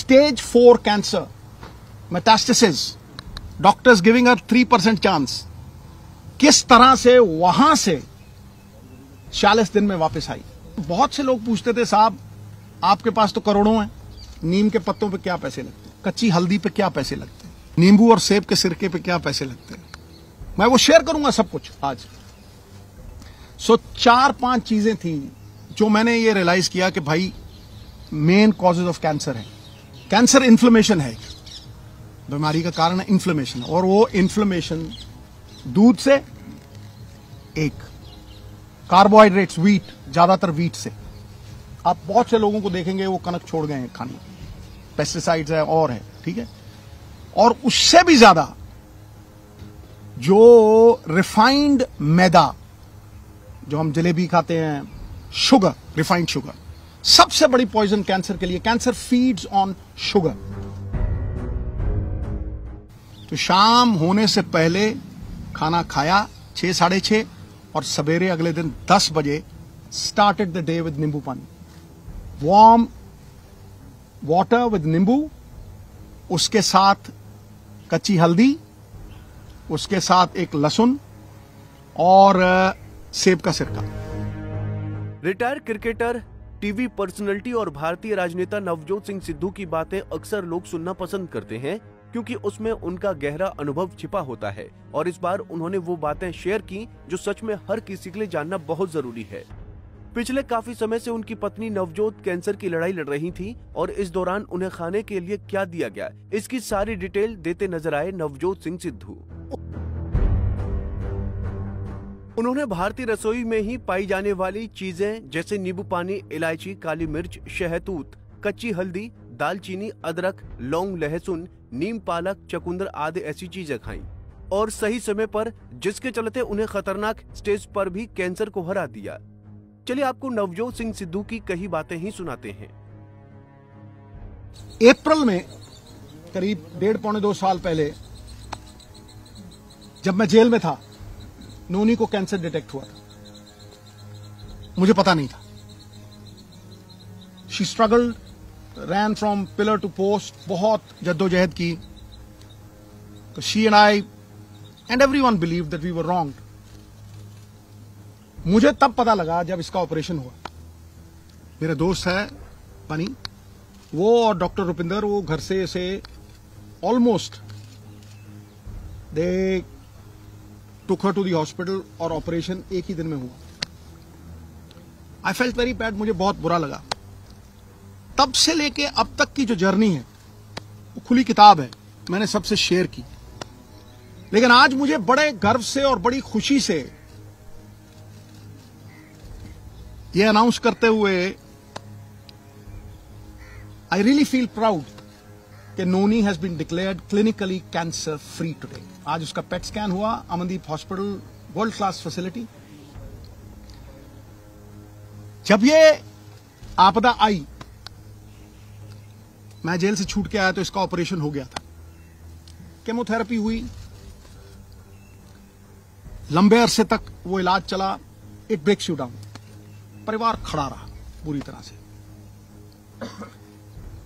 Stage 4 cancer, metastasis, doctors giving her 3% chance, किस तरह से वहां से 40 दिन में वापस आई। बहुत से लोग पूछते थे, साहब आपके पास तो करोड़ों हैं, नीम के पत्तों पे क्या पैसे लगते हैं, कच्ची हल्दी पे क्या पैसे लगते हैं, नींबू और सेब के सिरके पे क्या पैसे लगते हैं। मैं वो शेयर करूंगा सब कुछ आज। 4-5 चीजें थी जो मैंने ये रियलाइज किया कि भाई मेन कॉजेज ऑफ कैंसर है। कैंसर इन्फ्लेमेशन है, बीमारी का कारण है इन्फ्लेमेशन, और वो इन्फ्लेमेशन दूध से, एक कार्बोहाइड्रेट्स, व्हीट, ज्यादातर व्हीट से। आप बहुत से लोगों को देखेंगे वो कनक छोड़ गए हैं खाने, पेस्टिसाइड्स है और है, ठीक है। और उससे भी ज्यादा जो रिफाइंड मैदा, जो हम जलेबी खाते हैं, शुगर, रिफाइंड शुगर, सबसे बड़ी पॉइजन कैंसर के लिए। Cancer feeds on sugar. तो शाम होने से पहले खाना खाया 6, 6:30, और सवेरे अगले दिन 10 बजे स्टार्टेड द डे विद नींबू पानी, वार्म वाटर विद नींबू, उसके साथ कच्ची हल्दी, उसके साथ एक लहसुन और सेब का सिरका। रिटायर्ड क्रिकेटर, टीवी पर्सनैलिटी और भारतीय राजनेता नवजोत सिंह सिद्धू की बातें अक्सर लोग सुनना पसंद करते हैं, क्योंकि उसमें उनका गहरा अनुभव छिपा होता है। और इस बार उन्होंने वो बातें शेयर की जो सच में हर किसी के लिए जानना बहुत जरूरी है। पिछले काफी समय से उनकी पत्नी नवजोत कैंसर की लड़ाई लड़ रही थी, और इस दौरान उन्हें खाने के लिए क्या दिया गया, इसकी सारी डिटेल देते नजर आए नवजोत सिंह सिद्धू। उन्होंने भारतीय रसोई में ही पाई जाने वाली चीजें जैसे नींबू पानी, इलायची, काली मिर्च, शहतूत, कच्ची हल्दी, दालचीनी, अदरक, लौंग, लहसुन, नीम, पालक, चकुंदर आदि ऐसी चीजें खाई, और सही समय पर, जिसके चलते उन्हें खतरनाक स्टेज पर भी कैंसर को हरा दिया। चलिए आपको नवजोत सिंह सिद्धू की कई बातें ही सुनाते हैं। अप्रैल में करीब 1.5-2 साल पहले जब मैं जेल में था, नोनी को कैंसर डिटेक्ट हुआ था। मुझे पता नहीं था। She struggled, ran from pillar to post, बहुत जद्दोजहद की। तो she and I and everyone believed that we were wrong. मुझे तब पता लगा जब इसका ऑपरेशन हुआ। मेरे दोस्त है बनी, वो और डॉक्टर रुपिंदर, वो घर से almost they took her to the hospital, और ऑपरेशन एक ही दिन में हुआ। I felt very bad, मुझे बहुत बुरा लगा। तब से लेके अब तक की जो जर्नी है वो खुली किताब है, मैंने सबसे शेयर की। लेकिन आज मुझे बड़े गर्व से और बड़ी खुशी से ये अनाउंस करते हुए I really feel proud कि Noni has been declared clinically cancer free today. आज उसका पेट स्कैन हुआ, Amandeep hospital, world class facility. जब ये आपदा आई, मैं जेल से छूट के आया तो इसका ऑपरेशन हो गया था। केमोथेरेपी हुई, लंबे अरसे तक वो इलाज चला, इट ब्रेक्स यू डाउन। परिवार खड़ा रहा पूरी तरह से।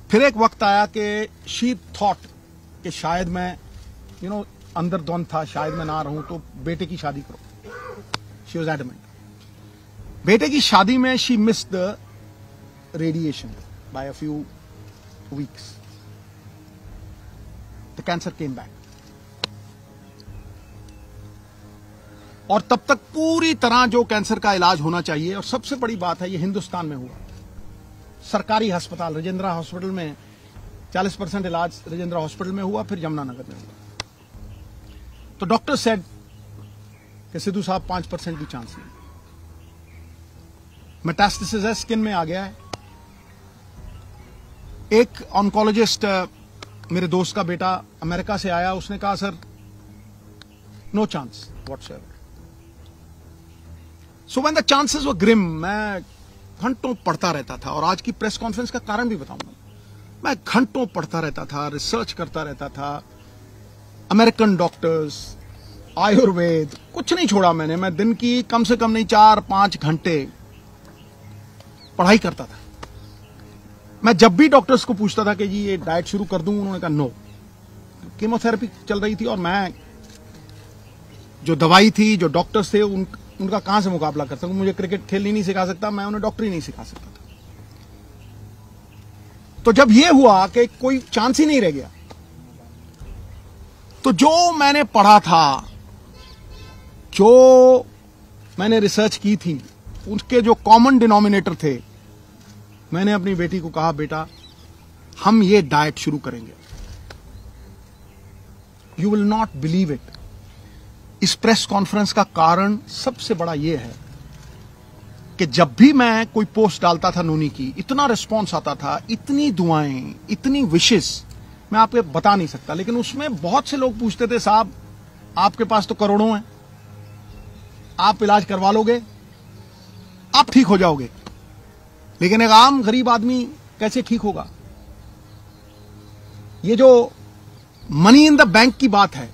फिर एक वक्त आया कि शी थॉट कि शायद मैं अंदर द्वंद था, शायद मैं ना रहूं, तो बेटे की शादी करो। She was adamant. बेटे की शादी में she missed the radiation by a few weeks. The cancer came back. और तब तक पूरी तरह जो कैंसर का इलाज होना चाहिए, और सबसे बड़ी बात है ये हिंदुस्तान में हुआ। सरकारी अस्पताल राजेंद्र हॉस्पिटल में 40% इलाज राजेंद्र हॉस्पिटल में हुआ, फिर यमुनानगर में हुआ। तो डॉक्टर सेड कि सिद्धू साहब 5% भी चांस नहीं, मेटास्टेसिस है, स्किन में आ गया है। एक ऑन्कोलॉजिस्ट, मेरे दोस्त का बेटा अमेरिका से आया, उसने कहा sir no chance whatsoever. So when the chances were grim, मैं घंटों पढ़ता रहता था, और आज की प्रेस कॉन्फ्रेंस का कारण भी बताऊंगा। मैं घंटों पढ़ता रहता था, रिसर्च करता रहता था, अमेरिकन डॉक्टर्स, आयुर्वेद, कुछ नहीं छोड़ा मैंने। मैं दिन की कम से कम नहीं 4-5 घंटे पढ़ाई करता था। मैं जब भी डॉक्टर्स को पूछता था कि जी ये डाइट शुरू कर दूं, उन्होंने कहा नो। कीमोथेरेपी चल रही थी और मैं जो दवाई थी, जो डॉक्टर्स थे, उनका कहां से मुकाबला कर सकूं। मुझे क्रिकेट खेलनी नहीं सिखा सकता, मैं उन्हें डॉक्टरी नहीं सिखा सकता था। तो जब ये हुआ कि कोई चांस ही नहीं रह गया, तो जो मैंने पढ़ा था, जो मैंने रिसर्च की थी, उसके जो कॉमन डिनोमिनेटर थे, मैंने अपनी बेटी को कहा बेटा हम ये डाइट शुरू करेंगे। You will not believe it. इस प्रेस कॉन्फ्रेंस का कारण सबसे बड़ा यह है कि जब भी मैं कोई पोस्ट डालता था नोनी की, इतना रिस्पॉन्स आता था, इतनी दुआएं, इतनी विशेस, मैं आपको बता नहीं सकता। लेकिन उसमें बहुत से लोग पूछते थे साहब आपके पास तो करोड़ों हैं, आप इलाज करवा लोगे, आप ठीक हो जाओगे, लेकिन एक आम गरीब आदमी कैसे ठीक होगा। ये जो मनी इन द बैंक की बात है,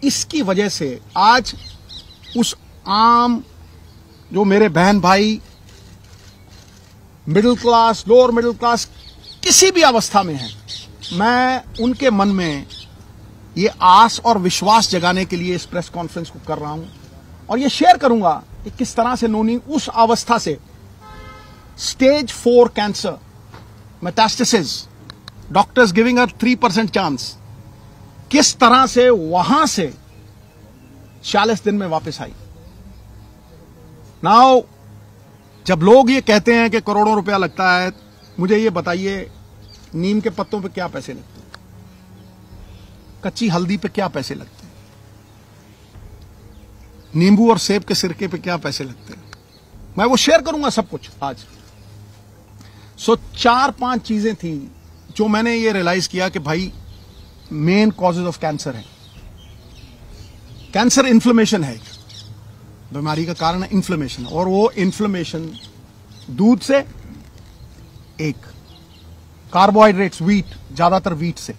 इसकी वजह से आज उस आम जो मेरे बहन भाई middle class, lower middle class, किसी भी अवस्था में हैं, मैं उनके मन में ये आस और विश्वास जगाने के लिए इस प्रेस कॉन्फ्रेंस को कर रहा हूं और ये शेयर करूंगा कि किस तरह से नोनी उस अवस्था से stage 4 cancer, metastasis, doctors giving her 3% chance, किस तरह से वहां से 40 दिन में वापस आई। नाउ जब लोग ये कहते हैं कि करोड़ों रुपया लगता है, मुझे ये बताइए नीम के पत्तों पे क्या पैसे लगते हैं, कच्ची हल्दी पे क्या पैसे लगते हैं, नींबू और सेब के सिरके पे क्या पैसे लगते हैं। मैं वो शेयर करूंगा सब कुछ आज। सो 4-5 चीजें थी जो मैंने ये रियलाइज किया कि भाई मेन कॉजेज ऑफ कैंसर है। कैंसर इन्फ्लेमेशन है, बीमारी का कारण है इन्फ्लेमेशन, और वो इन्फ्लेमेशन दूध से, एक कार्बोहाइड्रेट्स, व्हीट, ज्यादातर व्हीट से।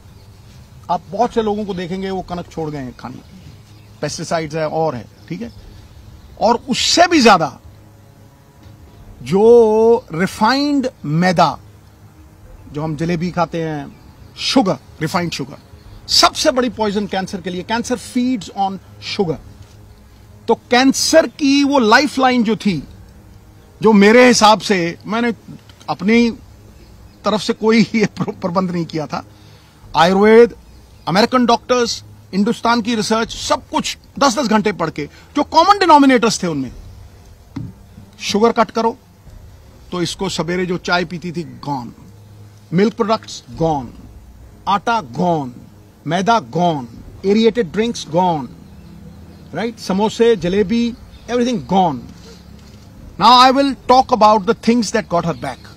आप बहुत से लोगों को देखेंगे वो कनक छोड़ गए हैं खाना, पेस्टिसाइड्स है और है, ठीक है। और उससे भी ज्यादा जो रिफाइंड मैदा, जो हम जलेबी खाते हैं, शुगर, रिफाइंड शुगर, सबसे बड़ी पॉइजन कैंसर के लिए। Cancer feeds on sugar. तो कैंसर की वो लाइफलाइन जो थी, जो मेरे हिसाब से, मैंने अपनी तरफ से कोई प्रबंध नहीं किया था, आयुर्वेद, अमेरिकन डॉक्टर्स, हिंदुस्तान की रिसर्च, सब कुछ 10-10 घंटे पढ़ के, जो कॉमन डिनोमिनेटर्स थे उनमें, शुगर कट करो तो इसको सवेरे जो चाय पीती थी gone, milk products gone, atta gone, maida gone, aerated drinks gone, right, समोसे, jalebi, everything gone. Now I will talk about the things that got her back.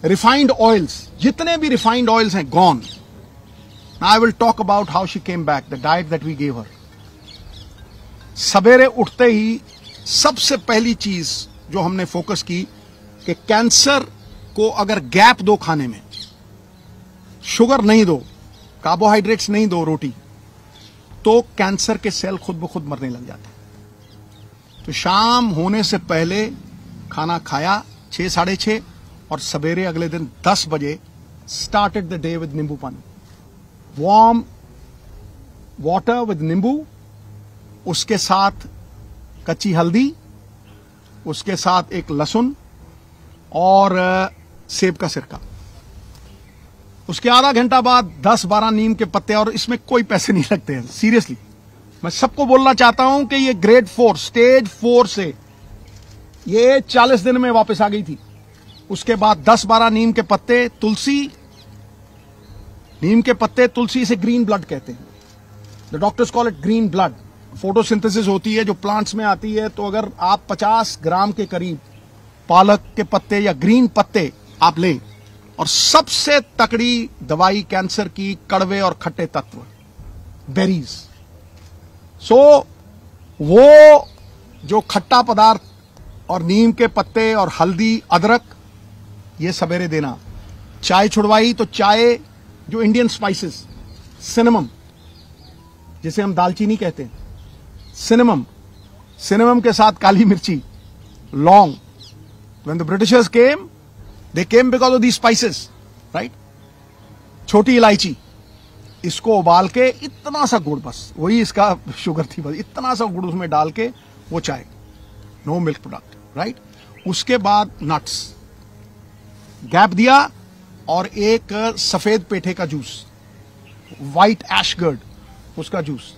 Refined oils, जितने भी रिफाइंड ऑयल्स हैं gone. Now I will talk about how she came back, the diet that we gave her. सवेरे उठते ही सबसे पहली चीज जो हमने फोकस की कि कैंसर को अगर गैप दो खाने में, शुगर नहीं दो, कार्बोहाइड्रेट्स नहीं दो, रोटी, तो कैंसर के सेल खुद ब खुद मरने लग जाते हैं। तो शाम होने से पहले खाना खाया 6-6:30 और सवेरे अगले दिन 10 बजे स्टार्टेड द डे विद नींबू पानी, वार्म वाटर विद नींबू, उसके साथ कच्ची हल्दी, उसके साथ एक लहसुन और सेब का सिरका। उसके आधा घंटा बाद 10-12 नीम के पत्ते, और इसमें कोई पैसे नहीं लगते हैं, सीरियसली। मैं सबको बोलना चाहता हूं कि ये ग्रेड 4, स्टेज 4 से ये 40 दिन में वापस आ गई थी। उसके बाद 10-12 नीम के पत्ते, तुलसी, नीम के पत्ते, तुलसी, इसे ग्रीन ब्लड कहते हैं। The doctors call it green blood. Photosynthesis होती है जो प्लांट्स में आती है, तो अगर आप 50 ग्राम के करीब पालक के पत्ते या ग्रीन पत्ते आप लें, और सबसे तकड़ी दवाई कैंसर की, कड़वे और खट्टे तत्व, बेरीज। सो वो जो खट्टा पदार्थ और नीम के पत्ते और हल्दी, अदरक, ये सवेरे देना। चाय छुड़वाई तो चाय, जो इंडियन स्पाइसेस, सिनेमम, जिसे हम दालचीनी कहते हैं, सिनेमम के साथ काली मिर्ची, लौंग। When the Britishers came, they came because of these spices. Right. छोटी इलायची, इसको उबाल के इतना सा गुड़, बस वही इसका शुगर थी, बस इतना सा गुड़ उसमें डाल के वो चाय, नो मिल्क प्रोडक्ट, राइट। उसके बाद नट्स, गैप दिया, और एक सफेद पेठे का जूस, व्हाइट एशगर्ड, उसका जूस,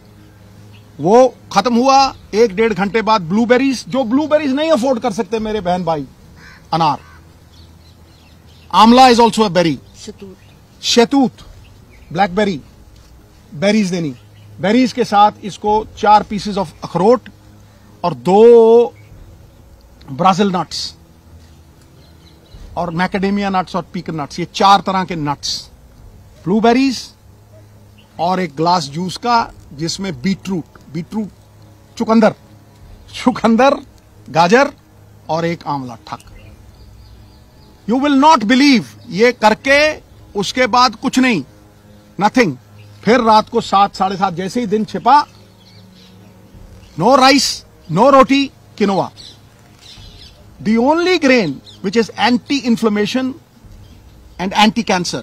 वो खत्म हुआ। 1-1.5 घंटे बाद ब्लूबेरीज, जो ब्लूबेरीज नहीं अफोर्ड कर सकते मेरे बहन भाई, अनार, आंवला इज ऑल्सो अ बेरी, शहतूत, ब्लैकबेरी, बेरीज देनी। बेरीज के साथ इसको 4 पीसेस ऑफ अखरोट और 2 ब्राजील नट्स और मैकेडेमिया नट्स और पीकन नट्स, ये 4 तरह के नट्स, ब्लूबेरीज, और एक ग्लास जूस का जिसमें बीटरूट, चुकंदर, गाजर और एक आंवला, ठक। यू विल नॉट बिलीव, ये करके उसके बाद कुछ नहीं, नथिंग। फिर रात को 7, 7:30 जैसे ही दिन छिपा, no rice, no roti, quinoa, the only grain which is anti-inflammation and anti-cancer,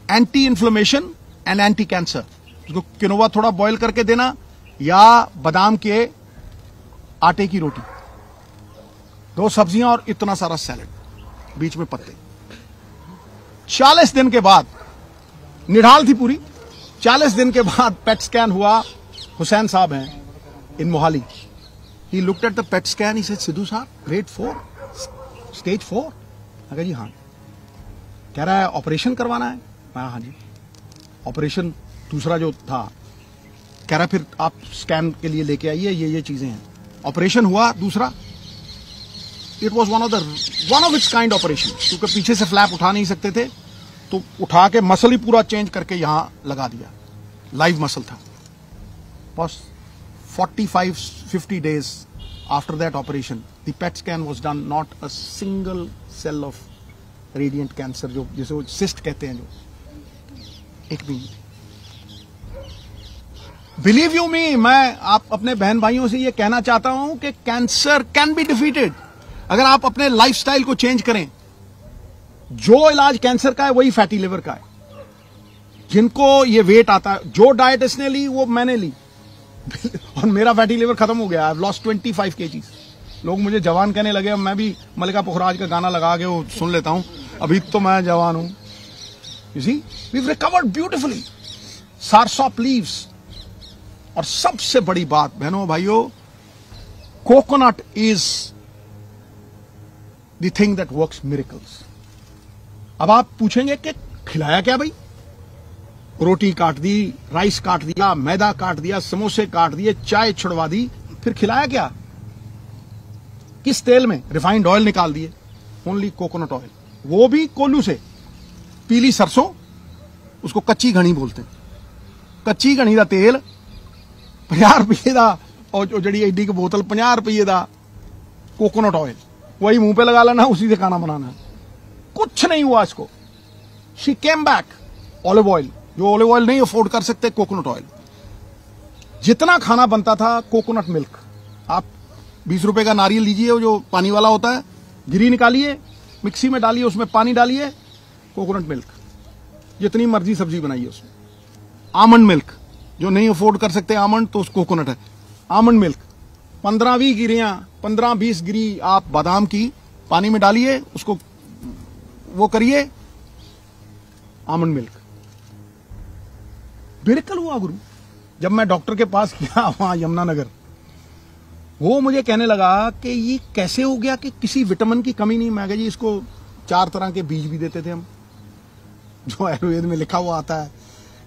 anti-inflammation and anti-cancer। उसको किनोवा थोड़ा बॉईल करके देना, या बादाम के आटे की रोटी, 2 सब्जियां और इतना सारा सैलेड, बीच में पत्ते। 40 दिन के बाद, निढाल थी पूरी, 40 दिन के बाद पेट स्कैन हुआ। हुसैन साहब हैं इन Mohali, he looked at the PET scan, he said, Sidhu साहब, grade 4, stage 4। मैं कहा जी हाँ। कह रहा है ऑपरेशन करवाना है। मैं हाँ जी। ऑपरेशन दूसरा जो था, कह रहा फिर आप स्कैन के लिए लेके आइए, ये चीजें हैं। ऑपरेशन हुआ दूसरा, it was one of its kind operation, क्योंकि पीछे से फ्लैप उठा नहीं सकते थे, तो उठा के मसल ही पूरा चेंज करके यहां लगा दिया, लाइव मसल था। बस 45-50 days after that operation, the PET scan was done, not a single cell of radiant cancer, जो जिसे वो cyst कहते हैं, जो एक भी। Believe you me, मैं आप अपने बहन भाइयों से ये कहना चाहता हूं कि कैंसर कैन बी डिफीटेड अगर आप अपने लाइफस्टाइल को चेंज करें। जो इलाज कैंसर का है वही फैटी लिवर का है। जिनको ये वेट आता है, जो डाइट इसने ली वो मैंने ली और मेरा फैटी लिवर खत्म हो गया। I have lost 25 kgs। लोग मुझे जवान कहने लगे, अब मैं भी मल्लिका पुखराज का गाना लगा के वो सुन लेता हूं, अभी तो मैं जवान हूं। You see, we have recovered beautifully. Soursop leaves, और सबसे बड़ी बात बहनों भाइयों, coconut is the thing that works miracles. अब आप पूछेंगे कि खिलाया क्या भाई? रोटी काट दी, राइस काट दिया, मैदा काट दिया, समोसे काट दिए, चाय छुड़वा दी, फिर खिलाया क्या? किस तेल में? रिफाइंड ऑयल निकाल दिए, ओनली कोकोनट ऑयल, वो भी कोल्लू से। पीली सरसों, उसको कच्ची घनी बोलते हैं। कच्ची घनी का तेल 50 रुपये का, और जड़ी एडी की बोतल 50 रुपये का कोकोनट ऑयल, वही मुंह पे लगा लेना, उसी से खाना बनाना। कुछ नहीं हुआ इसको। She came back. Olive oil, जो ऑलिव ऑयल नहीं अफोर्ड कर सकते, कोकोनट ऑयल। जितना खाना बनता था, कोकोनट मिल्क। आप 20 रुपए का नारियल लीजिए, वो जो पानी वाला होता है, गिरी निकालिए, मिक्सी में डालिए, उसमें पानी डालिए, कोकोनट मिल्क, जितनी मर्जी सब्जी बनाइए उसमें। आमंड मिल्क, जो नहीं अफोर्ड कर सकते आमंड, तो कोकोनट है। आमंड मिल्क 15-20 गिरियां, 15-20 गिरी आप बादाम की पानी में डालिए, उसको वो करिए, आमंड मिल्क। मिरेकल हुआ गुरु। जब मैं डॉक्टर के पास गया वहां यमुनानगर, वो मुझे कहने लगा कि ये कैसे हो गया कि किसी विटामिन की कमी नहीं। मैं कहा जी, इसको 4 तरह के बीज भी देते थे हम, जो आयुर्वेद में लिखा हुआ आता है।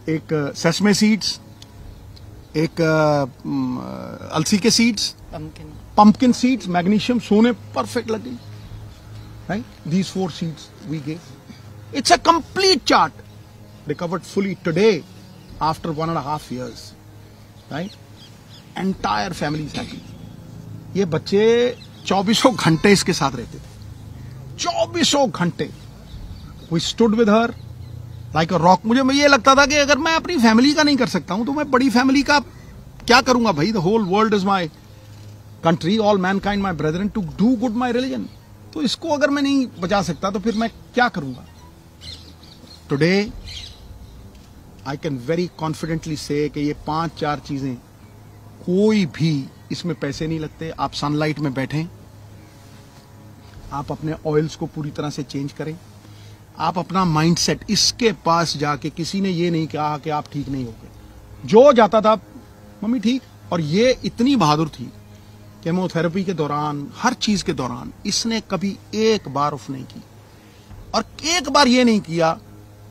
एक सेसमे सीड्स, एक अलसी के सीड्स, पंपकिन सीड्स, मैग्नीशियम, सोने परफेक्ट लग गई। Right, these 4 seeds we gave. It's a complete chart, recovered fully today after 1.5 years। Right, entire family happy. ये बच्चे 24 घंटे इसके साथ रहते थे, 24 घंटे। We stood with her like a rock. मुझे ये लगता था कि अगर मैं अपनी फैमिली का नहीं कर सकता हूं, तो मैं बड़ी फैमिली का क्या करूंगा भाई? The whole world is my country, all mankind my brethren, to do good my religion. तो इसको अगर मैं नहीं बचा सकता, तो फिर मैं क्या करूंगा? Today I can very confidently से कि ये 5-4 चीजें, कोई भी इसमें पैसे नहीं लगते। आप सनलाइट में बैठें, आप अपने ऑयल्स को पूरी तरह से चेंज करें, आप अपना माइंडसेट, इसके पास जाके किसी ने ये नहीं कहा कि आप ठीक नहीं हो गए। जो जाता था मम्मी ठीक, और ये इतनी बहादुर थी, केमोथेरेपी के दौरान, हर चीज के दौरान इसने कभी एक बार ऑफ नहीं की, और एक बार ये नहीं किया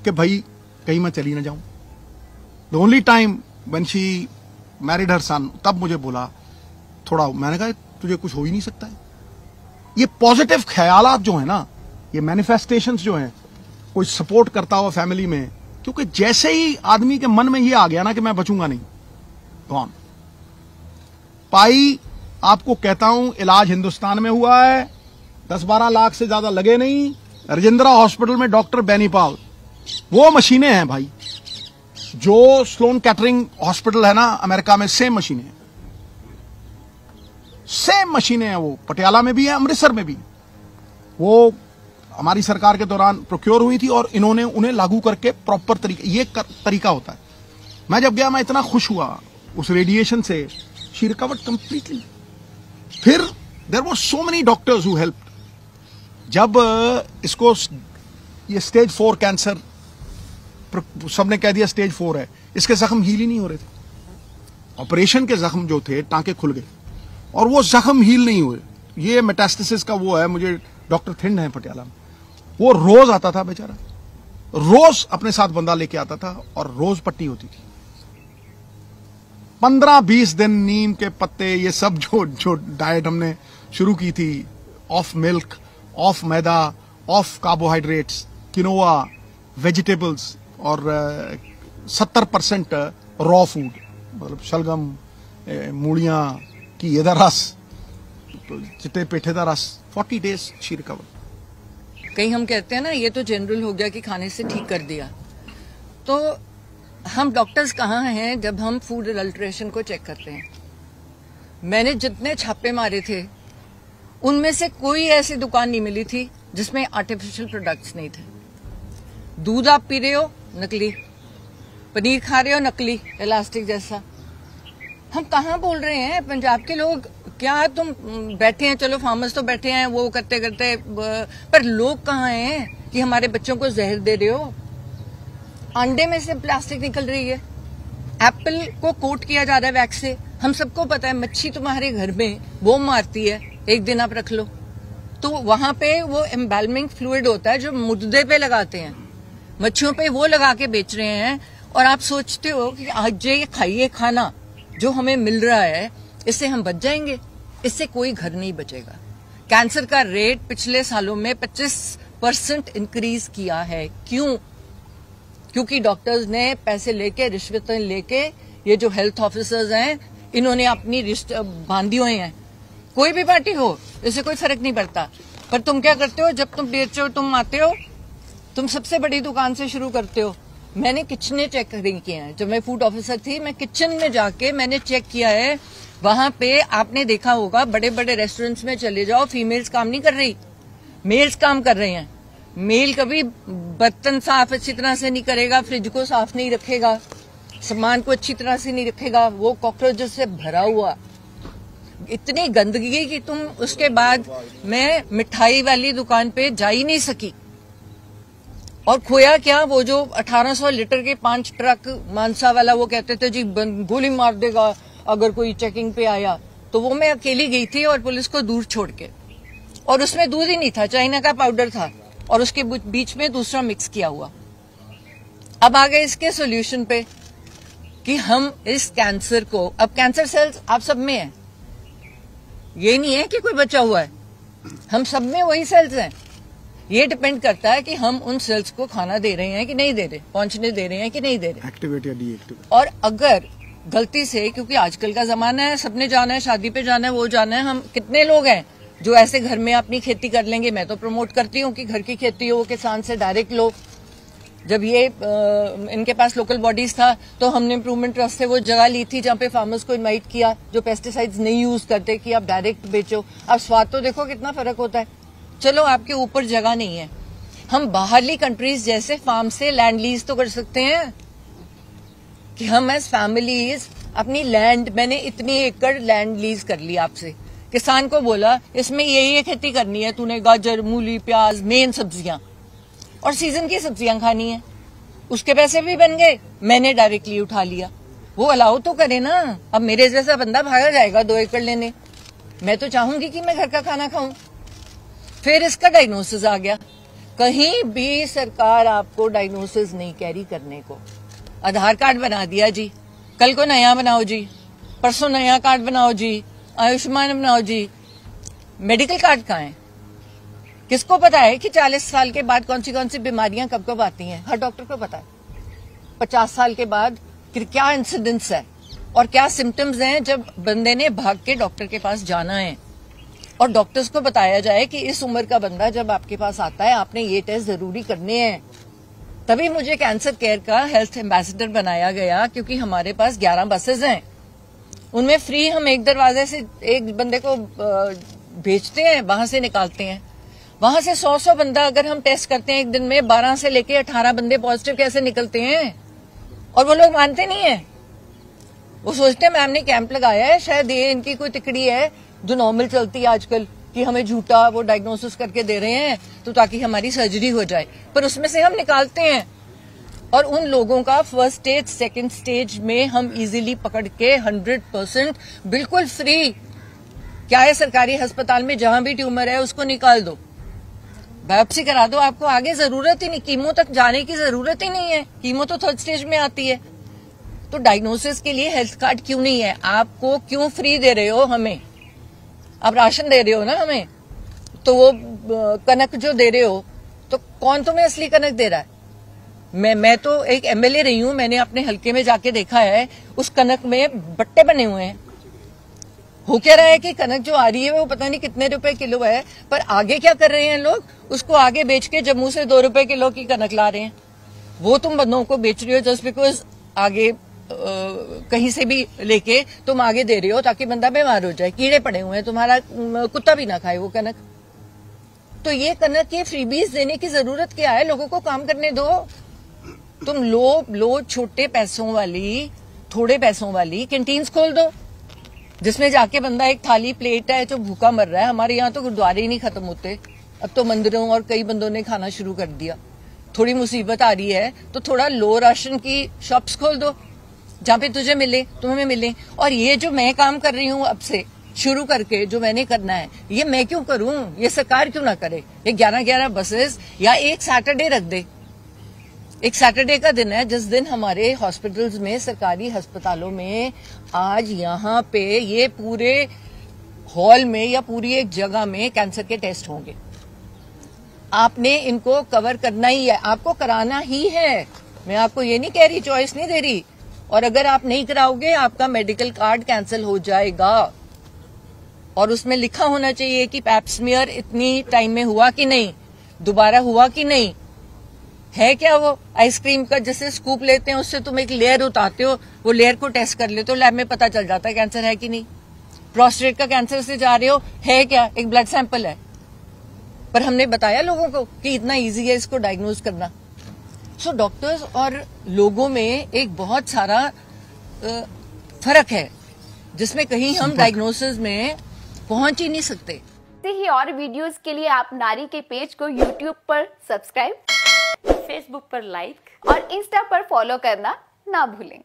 कि भाई कहीं मैं चली ना जाऊं। The only time when she married her son, तब मुझे बोला थोड़ा, मैंने कहा तुझे कुछ हो ही नहीं सकता है। ये पॉजिटिव ख्यालात जो है ना, ये मैनिफेस्टेशंस जो हैं, कोई सपोर्ट करता हुआ फैमिली में, क्योंकि जैसे ही आदमी के मन में ये आ गया ना कि मैं बचूंगा नहीं, कौन पाई, आपको कहता हूं, इलाज हिंदुस्तान में हुआ है, 10-12 लाख से ज्यादा लगे नहीं। राजेंद्रा हॉस्पिटल में डॉक्टर बेनीपाल, वो मशीनें हैं भाई, जो स्लोन कैटरिंग हॉस्पिटल है ना अमेरिका में, सेम मशीनें हैं, सेम मशीनें हैं। वो पटियाला में भी है, अमृतसर में भी। वो हमारी सरकार के दौरान प्रोक्योर हुई थी और इन्होंने उन्हें लागू करके प्रॉपर तरीका होता है। मैं जब गया, मैं इतना खुश हुआ उस रेडिएशन से, शी रिकवर्ड कंप्लीटली। फिर there were so many doctors who helped. जब इसको ये स्टेज 4 कैंसर, सबने कह दिया स्टेज 4 है, इसके जख्म हील ही नहीं हो रहे थे। ऑपरेशन के जख्म जो थे, टांके खुल गए और वो जख्म हील नहीं हुए। ये मेटास्टेसिस का वो है, मुझे डॉक्टर थिंड है पटियाला में, वो रोज आता था बेचारा, रोज अपने साथ बंदा लेके आता था और रोज पट्टी होती थी। 15-20 दिन नीम के पत्ते, ये सब जो डाइट हमने शुरू की थी, of milk, of maida, of carbohydrates, quinoa, vegetables, और 70% रॉ फूड, मतलब शलगम, मूलियां की ਇਹਦਾ रस, चिट्टे पेठे का रस। 40 days शी रिकवर। कहीं हम कहते हैं ना, ये तो जनरल हो गया कि खाने से ठीक कर दिया, तो हम डॉक्टर्स कहाँ हैं जब हम फूड अडल्ट्रेशन को चेक करते हैं? मैंने जितने छापे मारे थे, उनमें से कोई ऐसी दुकान नहीं मिली थी जिसमें आर्टिफिशियल प्रोडक्ट्स नहीं थे। दूध आप पी रहे हो, नकली। पनीर खा रहे हो, नकली, इलास्टिक जैसा। हम कहाँ बोल रहे हैं पंजाब के लोग? क्या तुम बैठे हैं, चलो फार्मर्स तो बैठे हैं वो करते करते, पर लोग कहाँ हैं कि हमारे बच्चों को जहर दे रहे हो? अंडे में से प्लास्टिक निकल रही है, एप्पल को कोट किया जा रहा है वैक्स से। हम सबको पता है मच्छी तुम्हारे घर में वो मारती है, एक दिन आप रख लो तो वहां पे वो एम्बैलमिंग फ्लूइड होता है जो मुर्दे पे लगाते हैं, मच्छियों पे वो लगा के बेच रहे हैं। और आप सोचते हो कि आज ये खाइए खाना जो हमें मिल रहा है, इससे हम बच जाएंगे? इससे कोई घर नहीं बचेगा। कैंसर का रेट पिछले सालों में 25% इंक्रीज किया है। क्यों? क्योंकि डॉक्टर्स ने पैसे लेके, रिश्वतें लेके, ये जो हेल्थ ऑफिसर्स हैं, इन्होंने अपनी रिश्ते बांधी हुए हैं। कोई भी पार्टी हो, इससे कोई फर्क नहीं पड़ता। पर तुम क्या करते हो? जब तुम बेचो, तुम आते हो, तुम सबसे बड़ी दुकान से शुरू करते हो। मैंने किचने चेक किए हैं। जब मैं फूड ऑफिसर थी, मैं किचन में जाके मैंने चेक किया है। वहां पे आपने देखा होगा, बड़े बड़े रेस्टोरेंट्स में चले जाओ, फीमेल्स काम नहीं कर रही, मेल्स काम कर रहे हैं। मेल कभी बर्तन साफ अच्छी तरह से नहीं करेगा, फ्रिज को साफ नहीं रखेगा, सामान को अच्छी तरह से नहीं रखेगा, वो कॉकरोचेस से भरा हुआ, इतनी गंदगी कि तुम उसके बाद मैं मिठाई वाली दुकान पे जा ही नहीं सकी। और खोया क्या, वो जो 1800 लीटर के 5 ट्रक मानसा वाला, वो कहते थे जी गोली मार देगा अगर कोई चेकिंग पे आया, तो वो मैं अकेली गई थी और पुलिस को दूर छोड़ के, और उसमें दूध ही नहीं था, चाइना का पाउडर था और उसके बीच में दूसरा मिक्स किया हुआ। अब आ गए इसके सॉल्यूशन पे कि हम इस कैंसर को, अब कैंसर सेल्स आप सब में है, ये नहीं है कि कोई बचा हुआ है, हम सब में वही सेल्स हैं। ये डिपेंड करता है कि हम उन सेल्स को खाना दे रहे हैं कि नहीं दे रहे, पहुंचने दे रहे हैं कि नहीं दे रहे, एक्टिवेट या डीएक्टिवेट। और अगर गलती से, क्योंकि आजकल का जमाना है, सबने जाना है, शादी पे जाना है, वो जाना है, हम कितने लोग हैं जो ऐसे घर में अपनी खेती कर लेंगे? मैं तो प्रमोट करती हूँ कि घर की खेती हो, किसान से डायरेक्ट लो। जब ये इनके पास लोकल बॉडीज था तो हमने इम्प्रूवमेंट ट्रस्ट से वो जगह ली थी जहाँ पे फार्मर्स को इनवाइट किया जो पेस्टिसाइड्स नहीं यूज करते कि आप डायरेक्ट बेचो। अब स्वाद तो देखो कितना फर्क होता है। चलो आपके ऊपर जगह नहीं है, हम बाहरली कंट्रीज जैसे फार्म से लैंड लीज तो कर सकते हैं कि हम एज फैमिलीज अपनी लैंड, मैंने इतनी एकड़ लैंड लीज कर ली आपसे, किसान को बोला इसमें ये खेती करनी है, तूने गाजर, मूली, प्याज, मेन सब्जियां और सीजन की सब्जियां खानी है, उसके पैसे भी बन गए, मैंने डायरेक्टली उठा लिया। वो अलाउ तो करे ना। अब मेरे जैसा बंदा भागा जाएगा 2 एकड़ लेने, मैं तो चाहूंगी कि मैं घर का खाना खाऊं। फिर इसका डायग्नोसिस आ गया। कहीं भी सरकार आपको डायग्नोसिस नहीं कैरी करने को, आधार कार्ड बना दिया जी, कल को नया बनाओ जी, परसों नया कार्ड बनाओ जी, आयुष्मान बनाओ जी। मेडिकल कार्ड कहाँ है? किसको पता है कि 40 साल के बाद कौन सी बीमारियां कब कब आती हैं? हर डॉक्टर को पता है। 50 साल के बाद क्या इंसिडेंस है और क्या सिम्टम्स हैं जब बंदे ने भाग के डॉक्टर के पास जाना है, और डॉक्टर्स को बताया जाए कि इस उम्र का बंदा जब आपके पास आता है आपने ये टेस्ट जरूरी करने हैं। तभी मुझे कैंसर केयर का हेल्थ एम्बेसडर बनाया गया, क्योंकि हमारे पास 11 बसेज हैं, उनमें फ्री हम एक दरवाजे से एक बंदे को भेजते हैं, वहां से निकालते हैं। वहां से 100 बंदा अगर हम टेस्ट करते हैं एक दिन में, 12 से लेके 18 बंदे पॉजिटिव कैसे निकलते हैं? और वो लोग मानते नहीं है, वो सोचते हैं मैम ने कैंप लगाया है, शायद ये इनकी कोई तिकड़ी है जो नॉर्मल चलती है आजकल कि हमें झूठा वो डायग्नोसिस करके दे रहे हैं तो ताकि हमारी सर्जरी हो जाए, पर उसमें से हम निकालते हैं। और उन लोगों का फर्स्ट स्टेज, सेकंड स्टेज में हम इजीली पकड़ के 100% बिल्कुल फ्री, क्या है सरकारी अस्पताल में जहां भी ट्यूमर है उसको निकाल दो, बायोप्सी करा दो, आपको आगे जरूरत ही नहीं, कीमो तक जाने की जरूरत ही नहीं है, कीमो तो थर्ड स्टेज में आती है। तो डायग्नोसिस के लिए हेल्थ कार्ड क्यों नहीं है? आपको क्यों फ्री दे रहे हो हमें? आप राशन दे रहे हो ना हमें, तो वो कनक जो दे रहे हो, तो कौन तुम्हें असली कनक दे रहा है? मैं तो एक एमएलए रही हूं, मैंने अपने हलके में जाके देखा है, उस कनक में बट्टे बने हुए हैं। हो क्या रहा है कि कनक जो आ रही है वो पता नहीं कितने रुपए किलो है, पर आगे क्या कर रहे हैं लोग, उसको आगे बेच के जम्मू से 2 रुपए किलो की कनक ला रहे हैं। वो तुम बंदों को बेच रही हो जस्ट बिकॉज आगे कहीं से भी लेके तुम आगे दे रहे हो ताकि बंदा बीमार हो जाए, कीड़े पड़े हुए हैं, तुम्हारा कुत्ता भी ना खाए वो कनक। तो ये कनक के फ्रीबीज देने की जरूरत क्या है? लोगों को काम करने दो। तुम लो छोटे पैसों वाली, थोड़े पैसों वाली कैंटीन्स खोल दो, जिसमें जाके बंदा एक थाली प्लेट है जो भूखा मर रहा है। हमारे यहाँ तो गुरुद्वारे ही नहीं खत्म होते, अब तो मंदिरों और कई बंदों ने खाना शुरू कर दिया। थोड़ी मुसीबत आ रही है तो थोड़ा लो राशन की शॉप्स खोल दो, जहां पे तुझे मिले, तुम्हें मिले। और ये जो मैं काम कर रही हूँ अब से शुरू करके, जो मैंने करना है, ये मैं क्यों करूं? ये सरकार क्यों ना करे? ये 11 बसेस या एक सैटरडे रख दे। एक सैटरडे का दिन है जिस दिन हमारे हॉस्पिटल्स में, सरकारी अस्पतालों में, आज यहाँ पे ये पूरे हॉल में या पूरी एक जगह में कैंसर के टेस्ट होंगे। आपने इनको कवर करना ही है, आपको कराना ही है। मैं आपको ये नहीं कह रही, चॉइस नहीं दे रही। और अगर आप नहीं कराओगे आपका मेडिकल कार्ड कैंसिल हो जाएगा, और उसमें लिखा होना चाहिए कि पैप स्मीयर इतनी टाइम में हुआ कि नहीं, दोबारा हुआ कि नहीं। है क्या वो आइसक्रीम का जैसे स्कूप लेते हैं, उससे तुम एक लेयर उतारते हो, वो लेयर को टेस्ट कर लेते हो, लैब में पता चल जाता है कैंसर है कि नहीं। प्रोस्टेट का कैंसर से जा रहे हो, है क्या, एक ब्लड सैंपल है, पर हमने बताया लोगों को कि इतना इजी है इसको डायग्नोज करना। सो डॉक्टर्स और लोगों में एक बहुत सारा फर्क है, जिसमें कहीं हम डायग्नोसिस में पहुंच ही नहीं सकते। ऐसे ही और वीडियोस के लिए आप नारी के पेज को यूट्यूब पर सब्सक्राइब, फेसबुक पर लाइक और इंस्टा पर फॉलो करना ना भूलें।